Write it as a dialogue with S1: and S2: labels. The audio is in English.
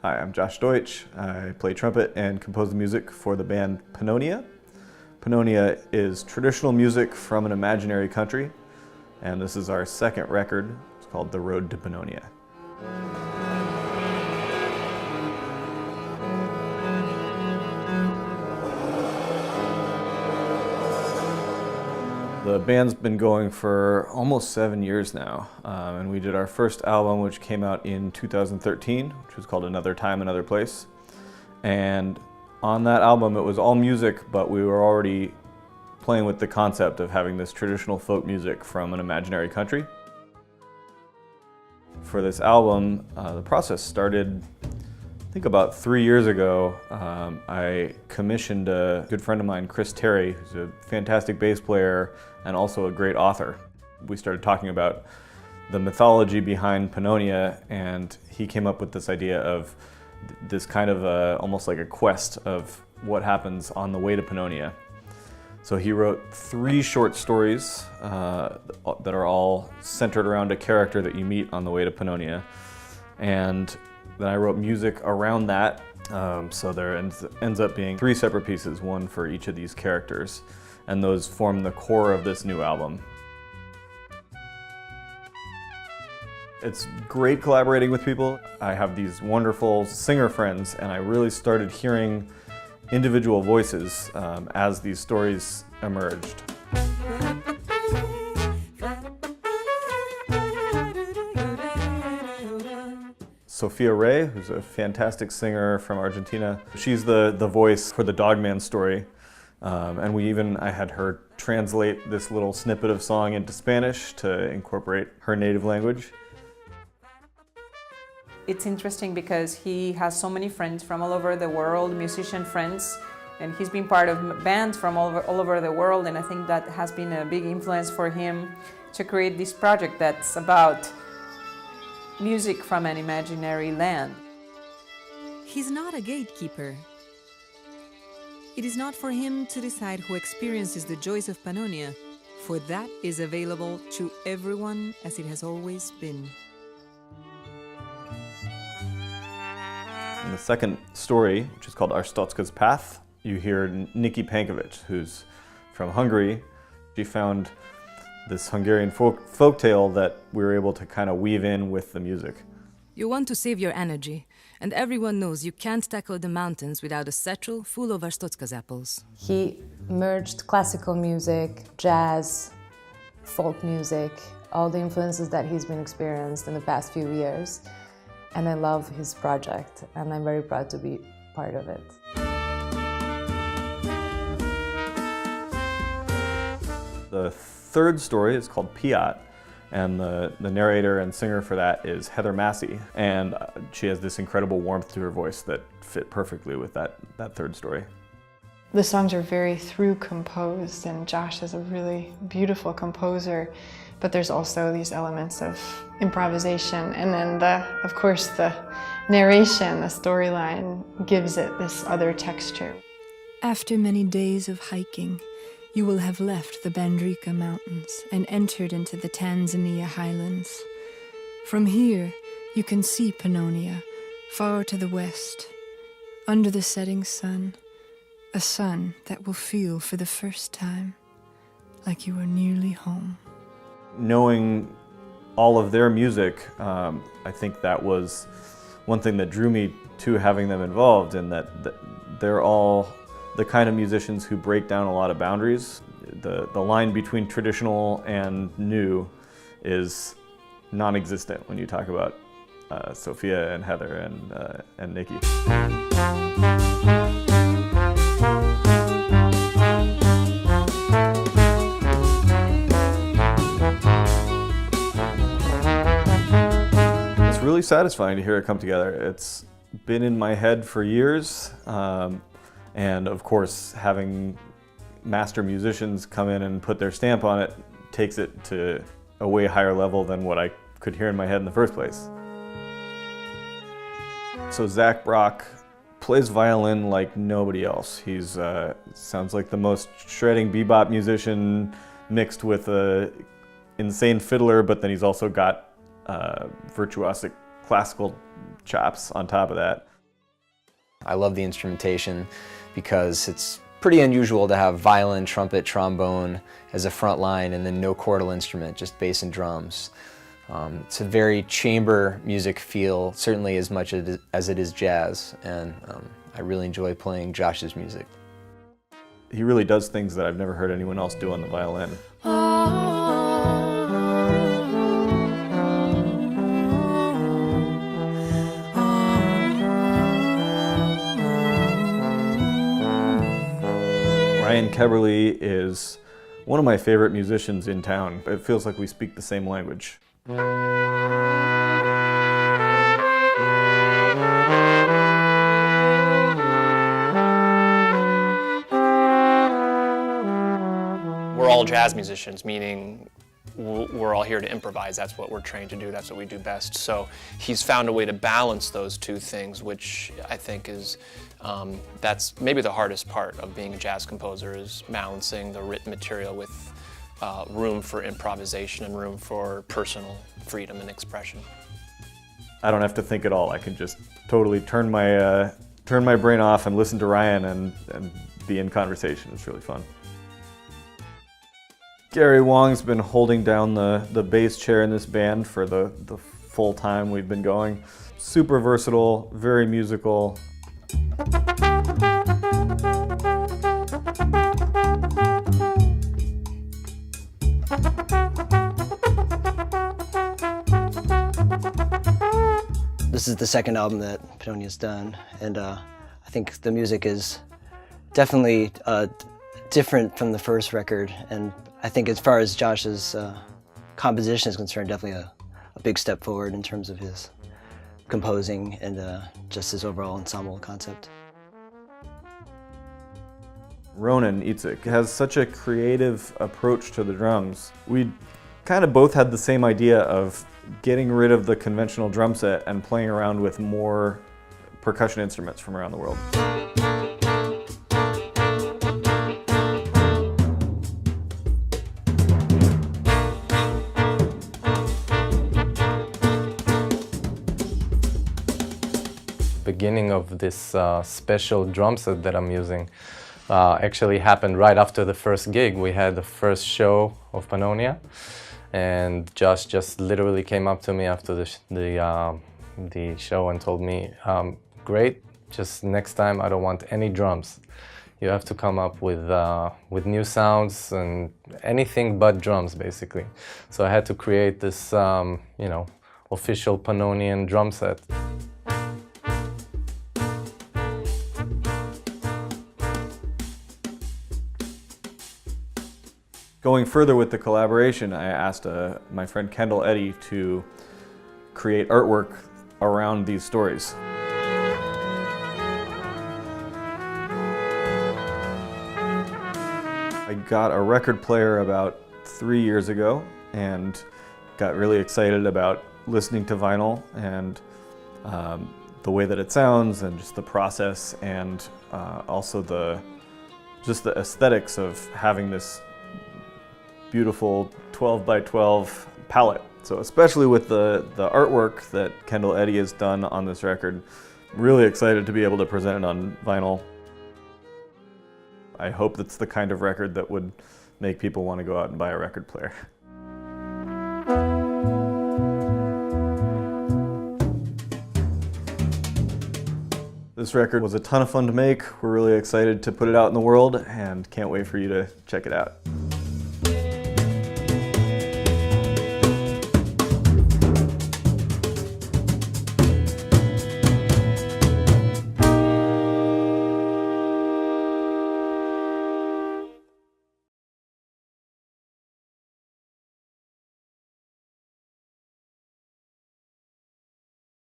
S1: Hi, I'm Josh Deutsch. I play trumpet and compose the music for the band Pannonia. Pannonia is traditional music from an imaginary country, and this is our second record. It's called The Road to Pannonia. The band's been going for almost 7 years now, and we did our first album, which came out in 2013, which was called Another Time, Another Place. And on that album, it was all music, but we were already playing with the concept of having this traditional folk music from an imaginary country. For this album, the process started, I think, about 3 years ago. I commissioned a good friend of mine, Tarry, who's a fantastic bass player and also a great author. We started talking about the mythology behind Pannonia, and he came up with this idea of this kind of almost like a quest of what happens on the way to Pannonia. So he wrote 3 short stories that are all centered around a character that you meet on the way to Pannonia. And then I wrote music around that, so there ends up being 3 separate pieces, one for each of these characters, and those form the core of this new album. It's great collaborating with people. I have these wonderful singer friends, and I really started hearing individual voices as these stories emerged. Sofia Rei, who's a fantastic singer from Argentina, she's the voice for the Dogman story. And I had her translate this little snippet of song into Spanish to incorporate her native language.
S2: It's interesting because he has so many friends from all over the world, musician friends, and he's been part of bands from all over the world, and I think that has been a big influence for him to create this project that's about music from an imaginary land.
S3: He's not a gatekeeper. It is not for him to decide who experiences the joys of Pannonia, for that is available to everyone as it has always been.
S1: In the second story, which is called Arstotzka's Path, you hear Nikolett Pankovits, who's from Hungary. She found this Hungarian folktale that we were able to kind of weave in with the music.
S4: You want to save your energy, and everyone knows you can't tackle the mountains without a satchel full of Arstotzka's apples.
S5: He merged classical music, jazz, folk music, all the influences that he's been experienced in the past few years. And I love his project, and I'm very proud to be part of it.
S1: The third story is called Piatt, and the narrator and singer for that is Heather Masse, and she has this incredible warmth to her voice that fit perfectly with that third story.
S6: The songs are very through composed, and Josh is a really beautiful composer, but there's also these elements of improvisation, and then of course the narration, the storyline gives it this other texture.
S7: After many days of hiking, you will have left the Bandrika Mountains and entered into the Tanzania highlands. From here, you can see Pannonia, far to the west, under the setting sun, a sun that will feel for the first time like you are nearly home.
S1: Knowing all of their music, I think that was one thing that drew me to having them involved, in that they're all the kind of musicians who break down a lot of boundaries. The line between traditional and new is non-existent when you talk about Sofia and Heather and Nikki. It's really satisfying to hear it come together. It's been in my head for years. And of course, having master musicians come in and put their stamp on it takes it to a way higher level than what I could hear in my head in the first place. So Zach Brock plays violin like nobody else. He's sounds like the most shredding bebop musician mixed with a insane fiddler, but then he's also got virtuosic classical chops on top of that.
S8: I love the instrumentation because it's pretty unusual to have violin, trumpet, trombone as a front line and then no chordal instrument, just bass and drums. It's a very chamber music feel, certainly as much as it is jazz, and I really enjoy playing Josh's music.
S1: He really does things that I've never heard anyone else do on the violin. Ryan Keberle is one of my favorite musicians in town. It feels like we speak the same language.
S9: We're all jazz musicians, meaning we're all here to improvise. That's what we're trained to do. That's what we do best. So he's found a way to balance those two things, which I think is, that's maybe the hardest part of being a jazz composer, is balancing the written material with room for improvisation and room for personal freedom and expression.
S1: I don't have to think at all. I can just totally turn my brain off and listen to Ryan and be in conversation. It's really fun. Gary Wong's been holding down the bass chair in this band for the full time we've been going. Super versatile, very musical.
S10: This is the second album that Pannonia's done, and I think the music is definitely different from the first record, and I think as far as Josh's composition is concerned, definitely a big step forward in terms of his composing and just his overall ensemble concept.
S1: Ronen Itzik has such a creative approach to the drums. We kind of both had the same idea of getting rid of the conventional drum set and playing around with more percussion instruments from around the world.
S11: Beginning of this special drum set that I'm using actually happened right after the first gig. We had the first show of Pannonia, and Josh just literally came up to me after the show and told me, "Great, just next time I don't want any drums. You have to come up with new sounds and anything but drums, basically." So I had to create this, official Pannonian drum set.
S1: Going further with the collaboration, I asked my friend Kendall Eddy to create artwork around these stories. I got a record player about 3 years ago and got really excited about listening to vinyl and the way that it sounds and just the process, and also the aesthetics of having this beautiful 12 by 12 palette. So especially with the artwork that Kendall Eddy has done on this record, I'm really excited to be able to present it on vinyl. I hope that's the kind of record that would make people want to go out and buy a record player. This record was a ton of fun to make. We're really excited to put it out in the world and can't wait for you to check it out.